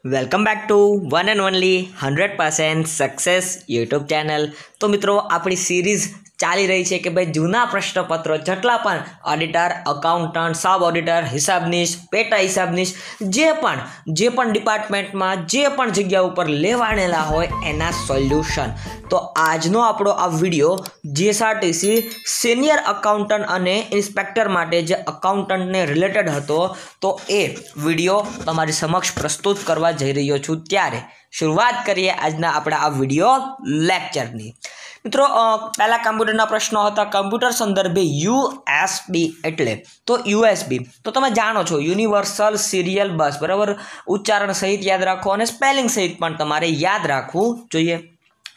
Welcome back to one and only 100% success YouTube channel. તો મિત્રો આપણી સિરીઝ ચાલી રહી છે કે ભાઈ જૂના પ્રશ્નપત્રો જેટલા પણ ઓડિટર, અકાઉન્ટન્ટ, સબ ઓડિટર, હિસાબનીશ, પેટા હિસાબનીશ જે પણ ડિપાર્ટમેન્ટમાં જે પણ જગ્યા ઉપર લેવાણેલા હોય એના સોલ્યુશન। તો આજનો આપણો આ વિડીયો જીએસઆરટીસી સિનિયર અકાઉન્ટન્ટ અને ઇન્સ્પેક્ટર માટે જે અકાઉન્ટન્ટને રિલેટેડ હતો તો એ વિડીયો તમારી સમક્ષ પ્રસ્તુત કરવા જઈ રહ્યો છું। ત્યારે શરૂઆત કરીએ આજના આપણા આ વિડીયો લેક્ચરની। મિત્રો પહેલા કમ્પ્યુટરના પ્રશ્નો હતા કમ્પ્યુટર સંદર્ભે યુએસબી એટલે તો યુએસબી તો તમે જાણો છો યુનિવર્સલ સિરિયલ બસ, બરાબર। ઉચ્ચારણ સહિત યાદ રાખો અને સ્પેલિંગ સહિત પણ તમારે યાદ રાખવું જોઈએ।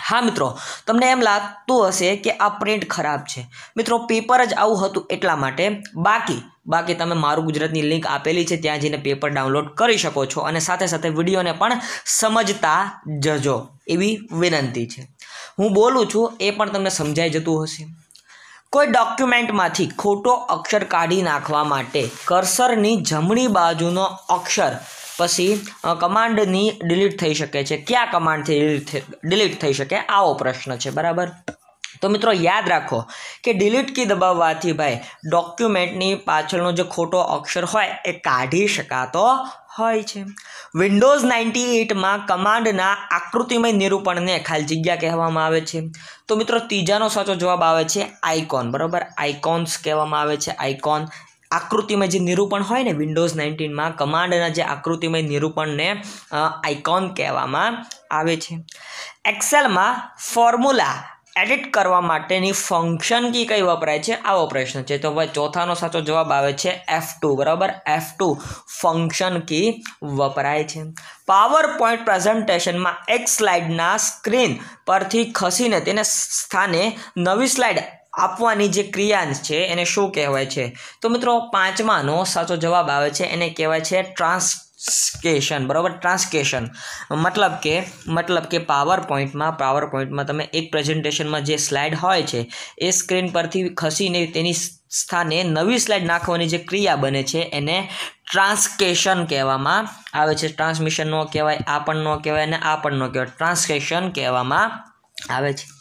હા મિત્રો, તમને એમ લાગતું હશે કે આ પ્રિન્ટ ખરાબ છે। મિત્રો પેપર જ આવું હતું એટલા માટે, બાકી તમે મારું ગુજરાતની લિંક આપેલી છે ત્યાં જઈને પેપર ડાઉનલોડ કરી શકો છો અને સાથે સાથે વિડીયોને પણ સમજતા જજો એવી વિનંતી છે। હું બોલું છું એ પણ તમને સમજાઈ જતું હશે। કોઈ ડોક્યુમેન્ટમાંથી ખોટો અક્ષર કાઢી નાખવા માટે કર્સરની જમણી બાજુનો અક્ષર પછી કમાન્ડની ડિલીટ થઈ શકે છે। કયા કમાન્ડથી ડિલીટ થઈ શકે આવો પ્રશ્ન છે, બરાબર। તો મિત્રો યાદ રાખો કે ડિલીટ કી દબાવવાથી ભાઈ ડોક્યુમેન્ટની પાછળનો જે ખોટો અક્ષર હોય એ કાઢી શકાતો હોય છે। વિન્ડોઝ 98માં કમાન્ડના આકૃતિમય નિરૂપણને ખાલી જગ્યા કહેવામાં આવે છે। તો મિત્રો ત્રીજાનો સાચો જવાબ આવે છે આઇકોન, બરાબર। આઇકોન્સ કહેવામાં આવે છે, આઇકોન। આકૃતિમય જે નિરૂપણ હોય ને વિન્ડોઝ 19માં કમાન્ડના જે આકૃતિમય નિરૂપણને આઇકોન કહેવામાં આવે છે। એક્સેલમાં ફોર્મ્યુલા એડિટ કરવા માટેની ફંક્શન કી કઈ વપરાય છે આવો પ્રશ્ન છે। તો ભાઈ ચોથાનો સાચો જવાબ આવે છે F2, બરાબર। F2 ફંક્શન કી વપરાય છે। પાવર પોઈન્ટ પ્રેઝન્ટેશનમાં એક સ્લાઇડના સ્ક્રીન પરથી ખસીને તેને સ્થાને નવી સ્લાઇડ આપવાની જે ક્રિયા છે એને શું કહેવાય છે? તો મિત્રો પાંચમાનો સાચો જવાબ આવે છે એને કહેવાય છે ટ્રાન્સકેશન, બરાબર। ટ્રાન્સકેશન મતલબ કે પાવર પોઈન્ટમાં તમે એક પ્રેઝન્ટેશનમાં જે સ્લાઇડ હોય છે એ સ્ક્રીન પરથી ખસીને તેની સ્થાને નવી સ્લાઇડ નાખવાની જે ક્રિયા બને છે એને ટ્રાન્સકેશન કહેવામાં આવે છે। ટ્રાન્સમિશન નો કહેવાય, આ પણ નો કહેવાય અને આ પણ નો કહેવાય, ટ્રાન્સકેશન કહેવામાં આવે છે।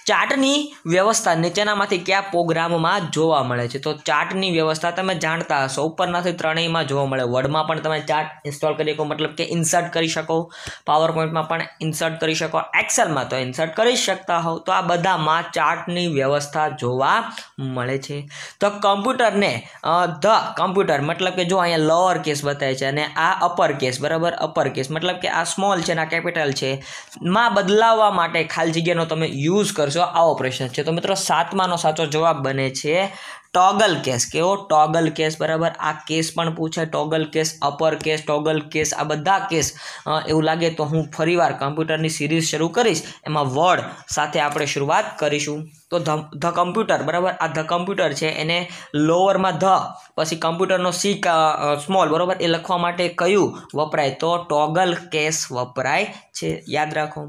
ચાર્ટની વ્યવસ્થા નીચેનામાંથી કયા પ્રોગ્રામમાં જોવા મળે છે? તો ચાર્ટની વ્યવસ્થા તમે જાણતા હશો ઉપરનાથી ત્રણેયમાં જોવા મળે। વર્ડમાં પણ તમે ચાર્ટ ઇન્સ્ટોલ કરી શકો, મતલબ કે ઇન્સર્ટ કરી શકો, પાવર પોઈન્ટમાં પણ ઇન્સર્ટ કરી શકો, એક્સેલમાં તો ઇન્સર્ટ કરી શકતા હોવ। તો આ બધામાં ચાર્ટની વ્યવસ્થા જોવા મળે છે। તો કમ્પ્યુટરને ધ કમ્પ્યુટર મતલબ કે જો અહીંયા લોઅર કેસ બતાવે છે અને આ અપર કેસ, બરાબર। અપર કેસ મતલબ કે આ સ્મોલ છે અને આ કેપિટલ છે માં બદલાવવા માટે ખાલી જગ્યાનો તમે યુઝ કરશો આવો પ્રશ્ન છે। તો મિત્રો સાતમાનો સાચો જવાબ બને છે ટોગલ કેસ। કેવો? ટોગલ કેસ, બરાબર। આ કેસ પણ પૂછાય, toggle case, upper case, toggle case, આ બધા કેસ। એવું લાગે તો હું ફરીવાર કમ્પ્યુટરની સિરીઝ શરૂ કરીશ, એમાં વર્ડ સાથે આપણે શરૂઆત કરીશું। તો ધ કમ્પ્યુટર, બરાબર। આ ધ કમ્પ્યુટર છે એને લોઅરમાં ધ પછી કમ્પ્યુટરનો સી સ્મોલ, બરાબર, એ લખવા માટે કયું વપરાય? તો ટોગલ કેસ વપરાય છે, યાદ રાખો।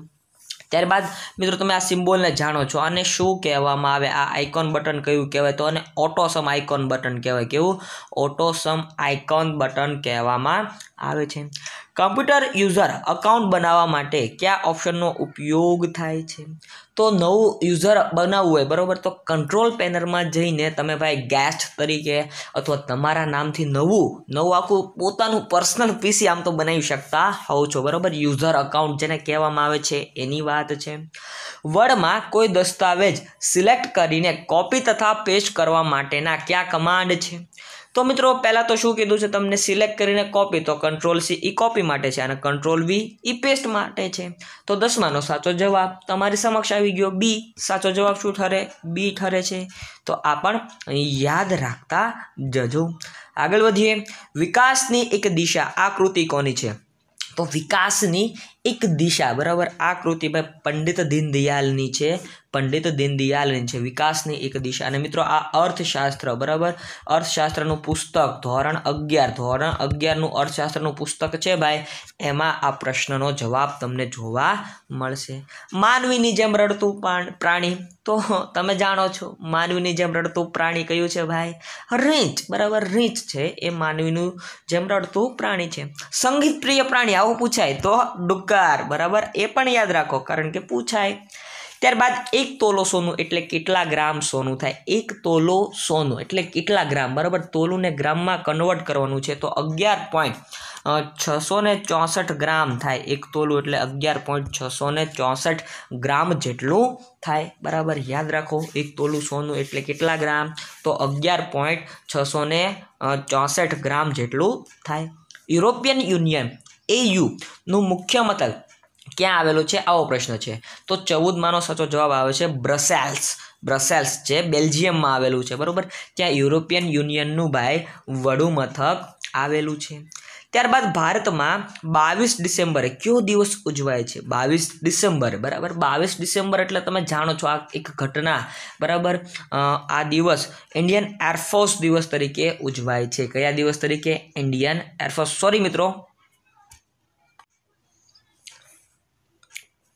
ત્યારબાદ મિત્રો તમે આ સિમ્બોલને જાણો છો, આને શું કહેવામાં આવે? આ આઇકોન બટન કયું કહેવાય? તો આને ઓટોસમ આઇકોન બટન કહેવાય। કેવું? ઓટોસમ આઇકોન બટન કહેવામાં આવે છે। કમ્પ્યુટર યુઝર અકાઉન્ટ બનાવવા માટે કયા ઓપ્શનનો ઉપયોગ થાય છે? તો નવું યુઝર બનાવવું હોય, બરાબર, તો કંટ્રોલ પેનલમાં જઈને તમે ભાઈ ગેસ્ટ તરીકે અથવા તમારા નામથી નવું આખું પોતાનું પર્સનલ પીસી આમ તો બનાવી શકતા હોવ છો, બરાબર। યુઝર અકાઉન્ટ જેને કહેવામાં આવે છે એની વાત છે। વર્ડમાં કોઈ દસ્તાવેજ સિલેક્ટ કરીને કોપી તથા પેસ્ટ કરવા માટેના કયા કમાન્ડ છે? તો મિત્રો પહેલાં તો શું કીધું છે તમને? સિલેક્ટ કરીને કોપી, તો કંટ્રોલ સી ઈ કોપી માટે છે અને કંટ્રોલ વી ઈ પેસ્ટ માટે છે। તો 10માનો સાચો જવાબ તમારી સમક્ષ આવી ગયો બી। સાચો જવાબ શું ઠરે? બી ઠરે છે। તો આ પણ યાદ રાખતા જજો। આગળ વધીએ। વિકાસની એક દિશા આ કૃતિ કોની છે? તો વિકાસની એક દિશા, બરાબર. આ કૃતિ ભાઈ પંડિત દીનદયાલની છે, પંડિત દીનદયાલની છે, વિકાસની એક દિશા. અને મિત્રો આ અર્થશાસ્ત્ર, બરાબર, અર્થશાસ્ત્રનું પુસ્તક ધોરણ 11નું અર્થશાસ્ત્રનું પુસ્તક છે ભાઈ, એમાં આ પ્રશ્નનો જવાબ તમને જોવા મળશે. માનવીની જેમ રડતું પ્રાણી, તો તમે જાણો છો માનવીની જેમ રડતું પ્રાણી કયું છે ભાઈ? રીંછ, બરાબર. રીંછ છે એ માનવીનું જેમ રડતું પ્રાણી છે. સંગીત પ્રિય પ્રાણી, આવું પૂછાય તો ડુક્કર, બરાબર. એ પણ યાદ રાખો કારણ કે પૂછાય. ત્યારબાદ 1 તોલો સોનું એટલે કેટલા ગ્રામ સોનું થાય? 1 તોલો સોનું એટલે કેટલા ગ્રામ, બરાબર. તોલુને ગ્રામમાં કન્વર્ટ કરવાનું છે તો 11.664 ગ્રામ થાય. 1 તોલું એટલે 11.664 ગ્રામ જેટલું થાય, બરાબર. યાદ રાખો 1 તોલું સોનું એટલે કેટલા ગ્રામ? તો 11.664 ગ્રામ જેટલું થાય. યુરોપિયન યુનિયન EU નું મુખ્ય મથક ક્યાં આવેલું છે? આવો પ્રશ્ન છે. તો 14માનો સાચો જવાબ આવે છે બ્રસેલ્સ છે, બેલ્જિયમમાં આવેલું છે, બરાબર. ત્યાં યુરોપિયન યુનિયનનું ભાઈ વડું મથક આવેલું છે. ત્યારબાદ ભારતમાં 22 ડિસેમ્બરે કયો દિવસ ઉજવાય છે? 22 ડિસેમ્બર, બરાબર. 22 ડિસેમ્બર એટલે તમે જાણો છો આ એક ઘટના, બરાબર. આ દિવસ ઇન્ડિયન એરફોર્સ દિવસ તરીકે ઉજવાય છે. કયા દિવસ તરીકે? Indian air force. સોરી મિત્રો,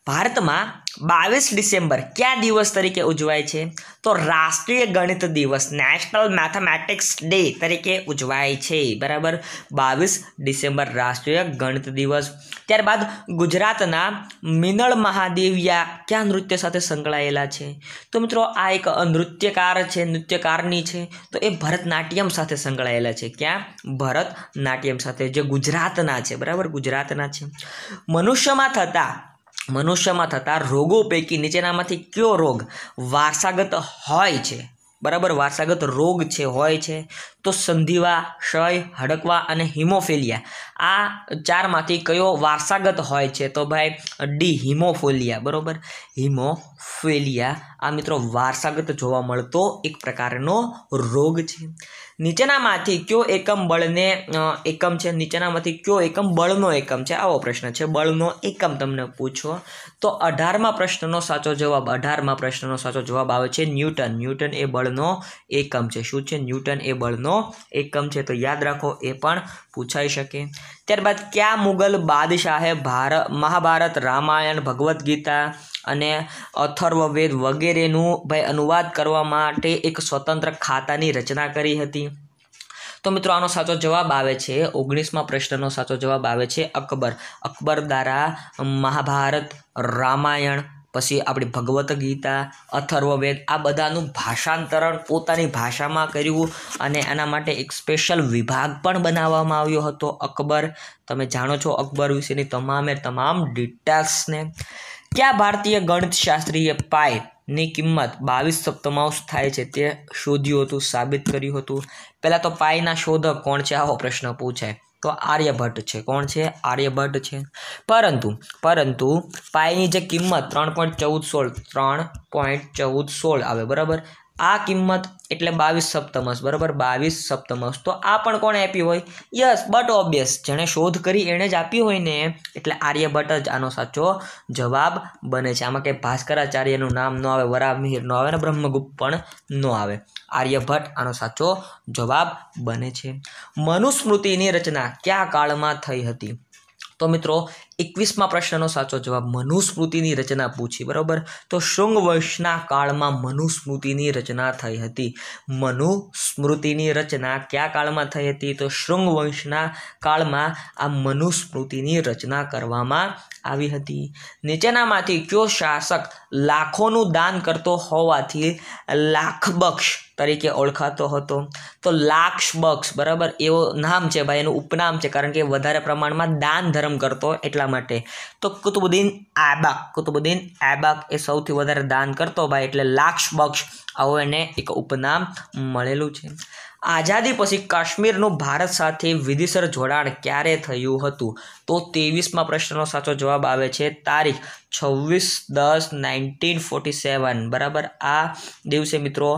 ભારતમાં 22 ડિસેમ્બર કયા દિવસ તરીકે ઉજવાય છે? તો રાષ્ટ્રીય ગણિત દિવસ, નેશનલ મેથેમેટિક્સ ડે તરીકે ઉજવાય છે, બરાબર. 22 ડિસેમ્બર રાષ્ટ્રીય ગણિત દિવસ. ત્યારબાદ ગુજરાતના મિનળ મહાદેવિયા કયા નૃત્ય સાથે સંકળાયેલા છે? તો મિત્રો આ એક નૃત્યકારની છે, તો એ ભરતનાટ્યમ સાથે સંકળાયેલા છે. ક્યાં? ભરતનાટ્યમ સાથે, જે ગુજરાતના છે, બરાબર, ગુજરાતના છે. મનુષ્યમાં થતા રોગો પૈકી નીચેનામાંથી કયો રોગ વારસાગત હોય છે? બરાબર, વારસાગત રોગ છે હોય છે તો સંધિવા, ક્ષય, હડકવા અને હિમોફિલિયા. આ 4માંથી કયો વારસાગત હોય છે? તો ભાઈ ડી, હિમોફિલિયા, બરાબર. હિમોફિલિયા આ મિત્રો વારસાગત જોવા મળતો એક પ્રકારનો રોગ છે. નીચેનામાંથી કયો એકમ છે? નીચેનામાંથી કયો એકમ બળનો એકમ છે? આવો પ્રશ્ન છે, બળનો એકમ તમને પૂછો તો 18મા પ્રશ્નનો સાચો જવાબ આવે છે ન્યૂટન. ન્યૂટન એ બળનો એકમ છે. શું છે? ન્યૂટન એ બળનો એકમ છે. તો યાદ રાખો, એ પણ પૂછાઈ શકે. ત્યારબાદ કયા મુગલ બાદશાહે મહાભારત, રામાયણ, ભગવદ્ ગીતા અને અથર્વવેદ વગેરેનું ભાઈ અનુવાદ કરવા માટે એક સ્વતંત્ર ખાતાની રચના કરી હતી? તો મિત્રો આનો સાચો જવાબ આવે છે 19મા પ્રશ્નનો સાચો જવાબ આવે છે અકબર. અકબર દ્વારા મહાભારત, રામાયણ, પછી આપણી ભગવદ્ ગીતા, અથર્વવેદ આ બધાનું ભાષાંતરણ પોતાની ભાષામાં કર્યું અને એના માટે એક સ્પેશિયલ વિભાગ પણ બનાવવામાં આવ્યો હતો અકબર. તમે જાણો છો અકબર વિશેની તમામ ડિટેલ્સને. કયા ભારતીય ગણિતશાસ્ત્રીએ પાઈની કિંમત 22 સપ્તમાંશ થાય છે તે શોધ્યું હતું, સાબિત કર્યું હતું? પહેલાં તો પાઈના શોધક કોણ છે? આવો પ્રશ્ન પૂછાય તો આર્યભટ્ટ છે. કોણ છે? આર્યભટ્ટ છે. પરંતુ પાઈની જે કિંમત 3.1416 આવે, બરાબર. આ કિંમત એટલે 22 સપ્તમાંશ, બરાબર, 22 સપ્તમાંશ. તો આ પણ કોણે આપી હોય? યસ, બટ ઓબ્વિયસ, જેણે શોધ કરી એણે જ આપી હોય ને, એટલે આર્યભટ્ટ જ આનો સાચો જવાબ બને છે. આમાં કંઈ ભાસ્કરાચાર્યનું નામ ન આવે, વરાહમિહિર ન આવે ને બ્રહ્મગુપ્ત પણ ન આવે. આર્યભટ્ટ આનો સાચો જવાબ બને છે. મનુસ્મૃતિની રચના કયા કાળમાં થઈ હતી? તો મિત્રો 21મા પ્રશ્નનો સાચો જવાબ મનુસ્મૃતિની રચના પૂછી, બરાબર. તો શુંગ વંશના કાળમાં મનુસ્મૃતિની રચના થઈ હતી. મનુસ્મૃતિની રચના કયા કાળમાં થઈ હતી? તો શુંગ વંશના કાળમાં આ મનુસ્મૃતિની રચના કરવામાં આવી હતી. નીચેનામાંથી કયો શાસક લાખોનું દાન કરતો હોવાથી લાખબક્ષ તરીકે ઓળખાતો હતો? તો લાક્ષબક્ષ, બરાબર, એવો નામ છે ભાઈ, એનું ઉપનામ છે, કારણ કે વધારે પ્રમાણમાં દાન ધર્મ કરતો એટલા માટે. તો કુતુબુદ્દીન ऐबक એ સૌથી વધારે દાન કરતો ભાઈ, એટલે લાક્ષબક્ષ આવો એને એક ઉપનામ મળેલું છે. આઝાદી પછી કાશ્મીરનું ભારત સાથે વિધિસર જોડાણ ક્યારે થયું હતું? તો 23મા પ્રશ્નનો સાચો જવાબ આવે છે તારીખ 26/10/1947 બરાબર આ દિવસે મિત્રો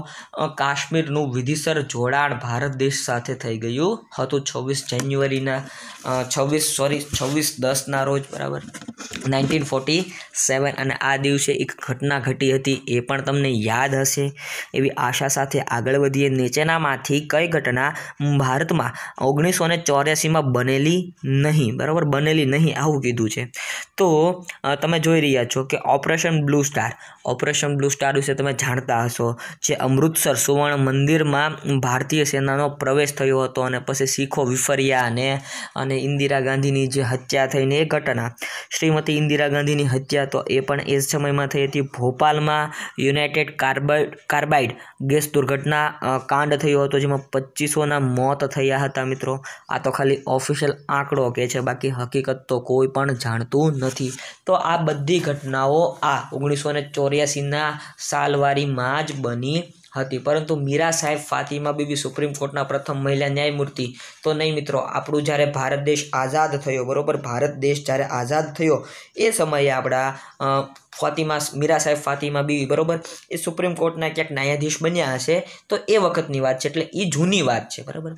કાશ્મીરનું વિધિસર જોડાણ ભારત દેશ સાથે થઈ ગયું હતું 26/10 રોજ બરાબર 1947 અને આ દિવસે એક ઘટના ઘટી હતી એ પણ તમને યાદ હશે એવી આશા સાથે આગળ વધીએ નીચેનામાંથી કઈ ઘટના ભારતમાં 1984માં બનેલી નહીં બરાબર બનેલી નહીં આવું કીધું છે તો તમે જોઈ રહ્યા છો કે ઓપરેશન બ્લુ સ્ટાર વિશે તમે જાણતા હશો જે અમૃતસર સુવર્ણ મંદિરમાં ભારતીય સેનાનો પ્રવેશ થયો હતો અને પછી શીખો વિફર્યા અને ઇન્દિરા ગાંધીની જે હત્યા થઈને એ ઘટના શ્રીમતી ઇન્દિરા ગાંધીની હત્યા તો એ પણ એ સમયમાં થઈ હતી ભોપાલમાં યુનાઇટેડ કાર્બાઇડ ગેસ દુર્ઘટના કાંડ થયો હતો જેમાં 2500ના મોત થયા હતા મિત્રો આ તો ખાલી ઓફિશિયલ આંકડો કે છે બાકી હકીકત તો કોઈ પણ જાણતું નથી તો આ બધી ઘટનાઓ આ 1984ના સાલવારીમાં જ બની હતી પરંતુ મીરા સાહેબ ફાતિમા બીબી સુપ્રીમ કોર્ટના પ્રથમ મહિલા ન્યાયમૂર્તિ તો નહીં મિત્રો આપણું જ્યારે ભારત દેશ આઝાદ થયો બરાબર ભારત દેશ જ્યારે આઝાદ થયો એ સમયે આપણા મીરા સાહેબ ફાતિમા બીબી બરાબર એ સુપ્રીમ કોર્ટના ક્યાંક ન્યાયાધીશ બન્યા હશે તો એ વખતની વાત છે એટલે એ જૂની વાત છે બરાબર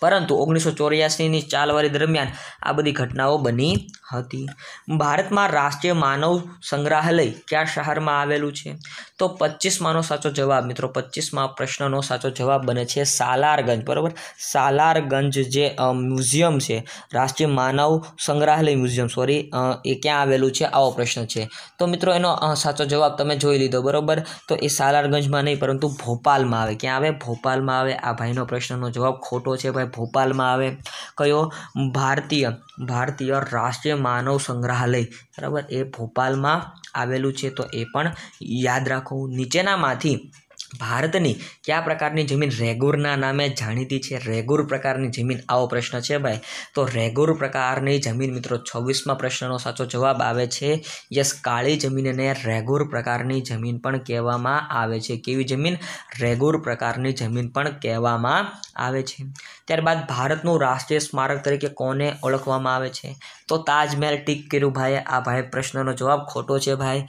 પરંતુ 1984ની ચાલવારી દરમિયાન આ બધી ઘટનાઓ બની હતી ભારતમાં રાષ્ટ્રીય માનવ સંગ્રહાલય કયા શહેરમાં આવેલું છે તો 25માનો સાચો જવાબ મિત્રો 25મા પ્રશ્નનો સાચો જવાબ બને છે સાલારગંજ બરાબર સાલારગંજ જે મ્યુઝિયમ છે રાષ્ટ્રીય માનવ સંગ્રહાલય મ્યુઝિયમ એ ક્યાં આવેલું છે આવો પ્રશ્ન છે તો મિત્રો એનો સાચો જવાબ તમે જોઈ લીધો બરાબર તો એ સાલારગંજમાં નહીં પરંતુ ભોપાલમાં આવે ક્યાં આવે ભોપાલમાં આવે આ ભાઈનો પ્રશ્નનો જવાબ ખોટો છે ભાઈ ભોપાલમાં આવે કયો ભારતીય રાષ્ટ્રીય માનવ સંગ્રહાલય બરાબર એ ભોપાલમાં આવેલું છે તો એ પણ યાદ રાખો નીચેનામાંથી ભારતની કયા પ્રકારની જમીન રેગુરના નામે જાણીતી છે રેગુર પ્રકારની જમીન આવો પ્રશ્ન છે ભાઈ તો રેગુર પ્રકારની જમીન મિત્રો 26મા પ્રશ્નનો સાચો જવાબ આવે છે યસ કાળી જમીનને રેગુર પ્રકારની જમીન પણ કહેવામાં આવે છે કેવી જમીન રેગુર પ્રકારની જમીન પણ કહેવામાં આવે છે ત્યારબાદ ભારતનું રાષ્ટ્રીય સ્મારક તરીકે કોને ઓળખવામાં આવે છે તો તાજમહેલ ટીક કર્યું ભાઈ આ ભાઈ પ્રશ્નનો જવાબ ખોટો છે ભાઈ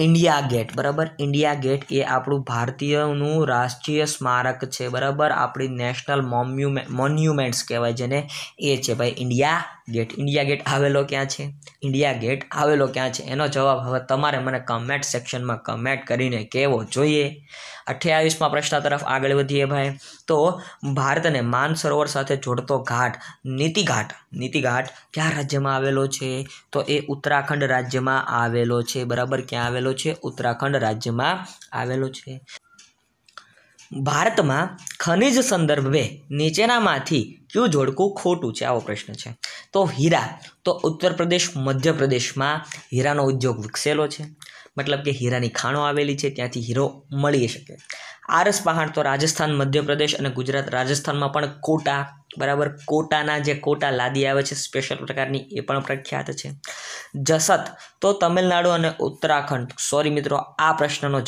ઇન્ડિયા ગેટ બરાબર ઇન્ડિયા ગેટ એ આપણું ભારતીયનું રાષ્ટ્રીય સ્મારક છે બરાબર આપણી નેશનલ મોન્યુમેન્ટ્સ કહેવાય જેને એ છે ભાઈ ઇન્ડિયા ગેટ આવેલો ક્યાં છે ઇન્ડિયા ગેટ આવેલો ક્યાં છે એનો જવાબ હવે તમારે મને કમેન્ટ સેક્શનમાં કમેન્ટ કરીને કહેવો જોઈએ 28મા પ્રશ્ન તરફ આગળ વધીએ ભાઈ તો ભારતને માનસરોવર સાથે જોડતો ઘાટ નીતિ ઘાટ કયા રાજ્યમાં આવેલો છે તો એ ઉત્તરાખંડ રાજ્યમાં આવેલો છે બરાબર ક્યાં આવેલો છે ઉત્તરાખંડ રાજ્યમાં આવેલો છે ભારતમાં ખનિજ સંદર્ભે નીચેનામાંથી કયું જોડકું ખોટું છે આવો પ્રશ્ન છે તો હીરા તો ઉત્તર પ્રદેશ મધ્યપ્રદેશમાં હીરાનો ઉદ્યોગ વિકસેલો છે મતલબ કે હીરાની ખાણો આવેલી છે ત્યાંથી હીરો મળી શકે આરસ પહાડ તો રાજસ્થાન મધ્યપ્રદેશ અને ગુજરાત રાજસ્થાનમાં પણ કોટા બરાબર કોટાના જે કોટા લાદી આવે છે સ્પેશિયલ પ્રકારની એ પણ પ્રખ્યાત છે જસત તો તમિલનાડુ અને ઉત્તરાખંડ સોરી મિત્રો આ પ્રશ્નનો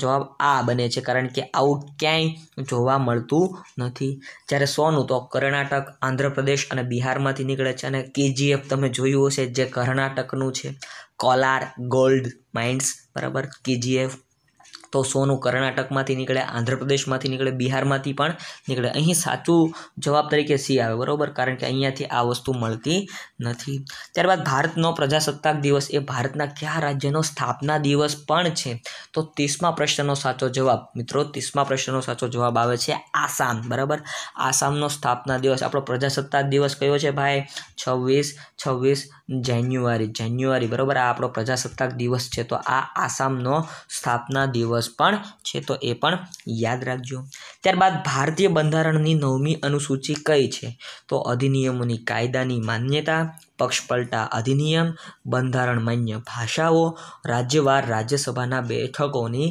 જવાબ આ બને છે કારણ કે આવું ક્યાંય જોવા મળતું નથી જ્યારે સોનું તો કર્ણાટક આંધ્રપ્રદેશ અને બિહારમાંથી નીકળે છે અને KGF તમે જોયું હશે જે કર્ણાટકનું છે કોલાર ગોલ્ડ માઇન્સ બરાબર KGF તો સોનું કર્ણાટકમાંથી નીકળે આંધ્રપ્રદેશમાંથી નીકળે બિહારમાંથી પણ નીકળે અહીં સાચું જવાબ તરીકે સી આવે બરાબર કારણ કે અહીંયાથી આ વસ્તુ મળતી નથી ત્યારબાદ ભારતનો પ્રજાસત્તાક દિવસ એ ભારતના કયા રાજ્યનો સ્થાપના દિવસ પણ છે તો 30મા પ્રશ્નનો સાચો જવાબ મિત્રો 30મા પ્રશ્નનો સાચો જવાબ આવે છે આસામ બરાબર આસામનો સ્થાપના દિવસ આપણો પ્રજાસત્તાક દિવસ કયો છે ભાઈ 26 જાન્યુઆરી બરાબર આ આપણો પ્રજાસત્તાક દિવસ છે તો આ આસામનો સ્થાપના દિવસ પણ છે તો એ પણ યાદ રાખજો ત્યારબાદ ભારતીય બંધારણની 9મી અનુસૂચિ કઈ છે તો અધિનિયમોની કાયદાની માન્યતા પક્ષપલટા અધિનિયમ બંધારણ માન્ય ભાષાઓ રાજ્યવાર રાજ્યસભાના બેઠકોની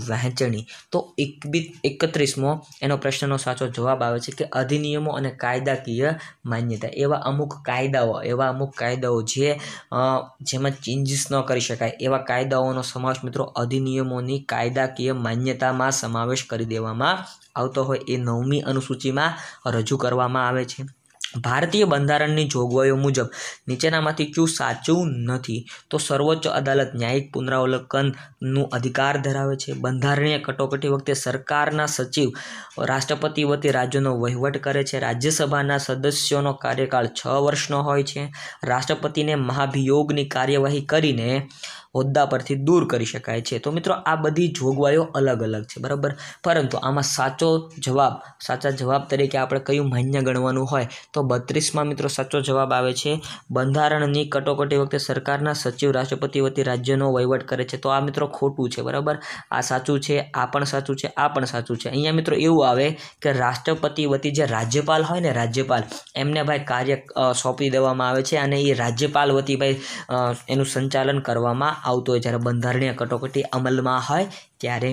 વહેંચણી તો 31મો એનો પ્રશ્નનો સાચો જવાબ આવે છે કે અધિનિયમો અને કાયદાકીય માન્યતા એવા અમુક કાયદાઓ જેમાં ચેન્જીસ ન કરી શકાય એવા કાયદાઓનો સમાવેશ મિત્રો અધિનિયમોની કાયદાકીય માન્યતામાં સમાવેશ કરી દેવામાં આવતો હોય એ 9મી અનુસૂચિમાં રજૂ કરવામાં આવે છે ભારતીય બંધારણની જોગવાઈઓ મુજબ નીચેનામાંથી કયું સાચું નથી? તો સર્વોચ્ચ અદાલત ન્યાયિક પુનરાવલોકનનું અધિકાર ધરાવે છે. બંધારણીય કટોકટી વખતે સરકારના સચિવ રાષ્ટ્રપતિ વતી રાજ્યોનો વહીવટ કરે છે. રાજ્યસભાના સદસ્યોનો કાર્યકાળ 6 વર્ષનો હોય છે. રાષ્ટ્રપતિને મહાભિયોગની કાર્યવાહી કરીને હોદ્દા પરથી દૂર કરી શકાય છે. તો મિત્રો આ બધી જોગવાઈઓ અલગ અલગ છે, બરાબર. પરંતુ આમાં સાચા જવાબ તરીકે આપણે કયું માન્ય ગણવાનું હોય તો 32માં મિત્રો સાચો જવાબ આવે છે. બંધારણની કટોકટી વખતે સરકારના સચિવ રાષ્ટ્રપતિ વતી રાજ્યનો વહીવટ કરે છે. તો આ મિત્રો ખોટું છે, બરાબર. આ સાચું છે, આ પણ સાચું છે, આ પણ સાચું છે. અહીંયા મિત્રો એવું આવે કે રાષ્ટ્રપતિ વતી જે રાજ્યપાલ હોય ને, રાજ્યપાલ એમને ભાઈ કાર્ય સોંપી દેવામાં આવે છે અને એ રાજ્યપાલ વતી ભાઈ એનું સંચાલન કરવામાં આવતું હોય જ્યારે બંધારણીય કટોકટી અમલમાં હોય ત્યારે.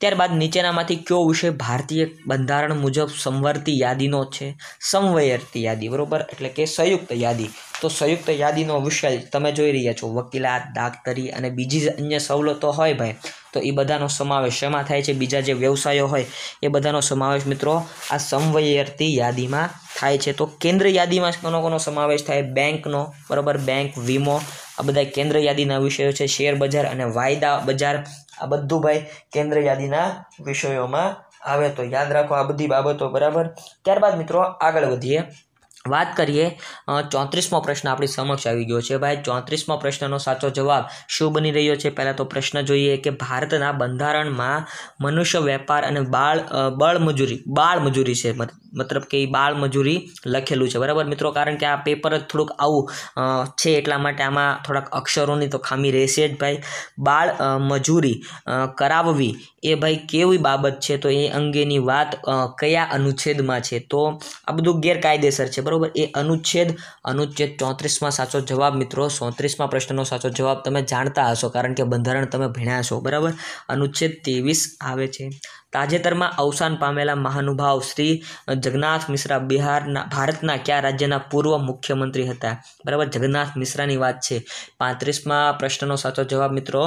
ત્યારબાદ નીચેનામાંથી કયો વિષય ભારતીય બંધારણ મુજબ સમવર્તી યાદીનો છે? સમવર્તી યાદી, બરોબર, એટલે કે સંયુક્ત યાદી. તો સંયુક્ત યાદીનો વિષય તમે જોઈ રહ્યા છો, વકીલાત, દાક્તરી અને બીજી અન્ય સવલતો હોય ભાઈ, તો એ બધાનો સમાવેશ શેમાં થાય છે? બીજા જે વ્યવસાયો હોય એ બધાનો સમાવેશ મિત્રો આ સમવર્તી યાદીમાં થાય છે. તો કેન્દ્ર યાદીમાં કોનો સમાવેશ થાય? બેંકનો, બરાબર, બેંક, વીમો, આ બધા કેન્દ્ર યાદીના વિષયો છે. શેર બજાર અને વાયદા બજાર, આ બધું ભાઈ કેન્દ્ર યાદીના વિષયોમાં આવે. તો યાદ રાખો આ બધી બાબતો, બરાબર. ત્યારબાદ મિત્રો આગળ વધીએ, વાત કરીએ 34મો પ્રશ્ન આપણી સમક્ષ આવી ગયો છે ભાઈ. 34મા પ્રશ્નનો સાચો જવાબ શું બની રહ્યો છે? પહેલાં તો પ્રશ્ન જોઈએ કે ભારતના બંધારણમાં મનુષ્ય વેપાર અને બાળ મજૂરી છે, મતલબ કે બાળ મજૂરી લખેલું છે, બરાબર મિત્રો. કારણ કે આ પેપર જ થોડુંક આવું છે એટલા માટે આમાં થોડાક અક્ષરોની તો ખામી રહેશે જ ભાઈ. બાળ મજૂરી કરાવવી એ ભાઈ કેવી બાબત છે? તો એ અંગેની વાત કયા અનુચ્છેદમાં છે? તો આ બધું ગેરકાયદેસર છે, બરાબર. એ અનુચ્છેદ 34માં સાચો જવાબ મિત્રો. 34મા પ્રશ્નનો સાચો જવાબ તમે જાણતા હશો કારણ કે બંધારણ તમે ભણ્યા છો, બરાબર. અનુચ્છેદ 23 આવે છે. તાજેતરમાં અવસાન પામેલા મહાનુભાવ શ્રી જગન્નાથ મિશ્રા ભારતના કયા રાજ્યના પૂર્વ મુખ્યમંત્રી હતા? બરાબર, જગન્નાથ મિશ્રાની વાત છે. 35મા પ્રશ્નનો સાચો જવાબ મિત્રો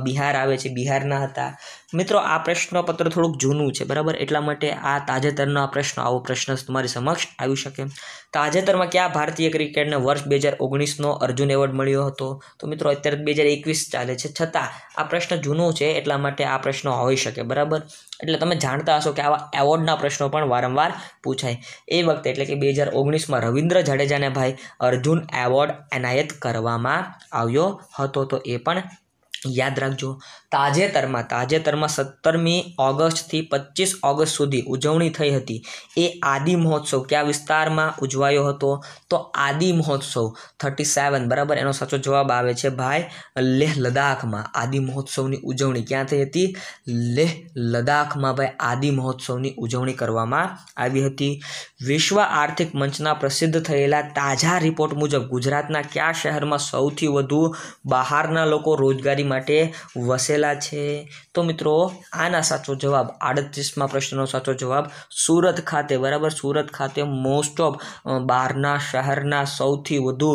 બિહાર આવે છે, બિહારના હતા. મિત્રો આ પ્રશ્નપત્ર થોડુંક જૂનું છે, બરાબર, એટલા માટે આ તાજેતરનો આ પ્રશ્ન, આવો પ્રશ્ન તમારી સમક્ષ આવી શકે. તાજેતરમાં કયા ભારતીય ક્રિકેટને વર્ષ 2019નો અર્જુન એવોર્ડ મળ્યો હતો? તો મિત્રો અત્યારે 2021 ચાલે છે, છતાં આ પ્રશ્ન જૂનો છે એટલા માટે આ પ્રશ્નો હોઈ શકે, બરાબર. એટલે તમે જાણતા હશો કે આવા એવોર્ડના પ્રશ્નો પણ વારંવાર પૂછાય. એ વખતે એટલે કે 2019માં રવિન્દ્ર જાડેજાને ભાઈ અર્જુન એવોર્ડ એનાયત કરવામાં આવ્યો હતો. તો એ પણ યાદ રાખજો. તાજેતરમાં 17મી ઓગસ્ટથી 25 ઓગસ્ટ સુધી ઉજવણી થઈ હતી એ આદિ મહોત્સવ કયા વિસ્તારમાં ઉજવાયો હતો? તો આદિ મહોત્સવ 37, બરાબર, એનો સાચો જવાબ આવે છે ભાઈ લેહ લદ્દાખમાં. આદિ મહોત્સવની ઉજવણી ક્યાં થઈ હતી? લેહ લદ્દાખમાં ભાઈ આદિ મહોત્સવની ઉજવણી કરવામાં આવી હતી. વિશ્વ આર્થિક મંચના પ્રસિદ્ધ થયેલા તાજા રિપોર્ટ મુજબ ગુજરાતના કયા શહેરમાં સૌથી વધુ બહારના લોકો રોજગારી માટે વસેલા છે? તો મિત્રો આના સાચો જવાબ 38મા પ્રશ્નનો સાચો જવાબ સુરત ખાતે, બરાબર. સુરત ખાતે મોસ્ટ ઓફ બહારના શહેરના સૌથી વધુ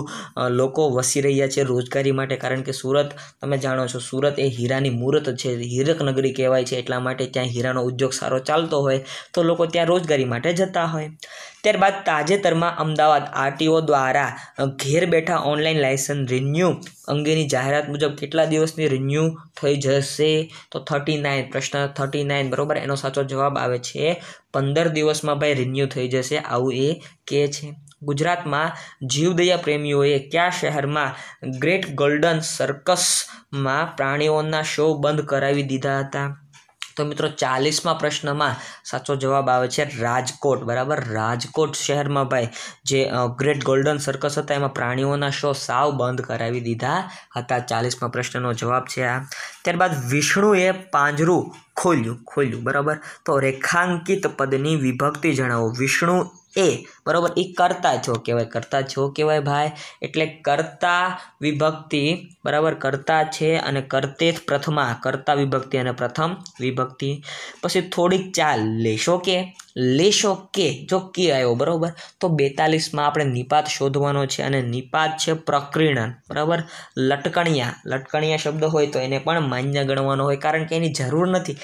લોકો વસી રહ્યા છે રોજગારી માટે. કારણ કે સુરત તમે જાણો છો, સુરત એ હીરાની મૂરત છે, હીરક નગરી કહેવાય છે, એટલા માટે ત્યાં હીરાનો ઉદ્યોગ સારો ચાલતો હોય તો લોકો ત્યાં રોજગારી માટે જતા હોય. ત્યારબાદ તાજેતરમાં અમદાવાદ આરટીઓ દ્વારા ઘેર બેઠા ઓનલાઈન લાયસન્સ રિન્યૂ અંગેની જાહેરાત મુજબ કેટલા દિવસની રિન્યૂ થઈ જશે? તો 39, પ્રશ્ન 39, બરાબર, એનો સાચો જવાબ આવે છે 15 દિવસમાં ભાઈ રિન્યૂ થઈ જશે, આવું એ કહે છે. ગુજરાતમાં જીવદયા પ્રેમીઓએ કયા શહેરમાં ગ્રેટ ગોલ્ડન સર્કસમાં પ્રાણીઓના શો બંધ કરાવી દીધા હતા? તો મિત્રો 40મા પ્રશ્નમાં સાચો જવાબ આવે છે રાજકોટ, બરાબર. રાજકોટ શહેરમાં ભાઈ જે ગ્રેટ ગોલ્ડન સર્કસ હતા એમાં પ્રાણીઓના શો સાવ બંધ કરાવી દીધા હતા. 40મા પ્રશ્નનો જવાબ છે આ. ત્યારબાદ વિષ્ણુએ પાંજરું ખોલ્યું, બરાબર. તો રેખાંકિત પદની વિભક્તિ જણાવો. વિષ્ણુ એ, બરાબર, એ કરતા છો કહેવાય ભાઈ, એટલે કરતા વિભક્તિ, બરાબર, કરતા છે અને કરતે પ્રથમા, કરતા વિભક્તિ અને પ્રથમ વિભક્તિ. પછી થોડીક ચાલ લેશો કે લેશો કે, જો કે આવ્યો બરાબર, તો 42માં આપણે નિપાત શોધવાનો છે અને નિપાત છે પ્રકીર્ણન, બરાબર. લટકણિયા શબ્દ હોય તો એને પણ માન્ય ગણવાનો હોય, કારણ કે એની જરૂર નથી.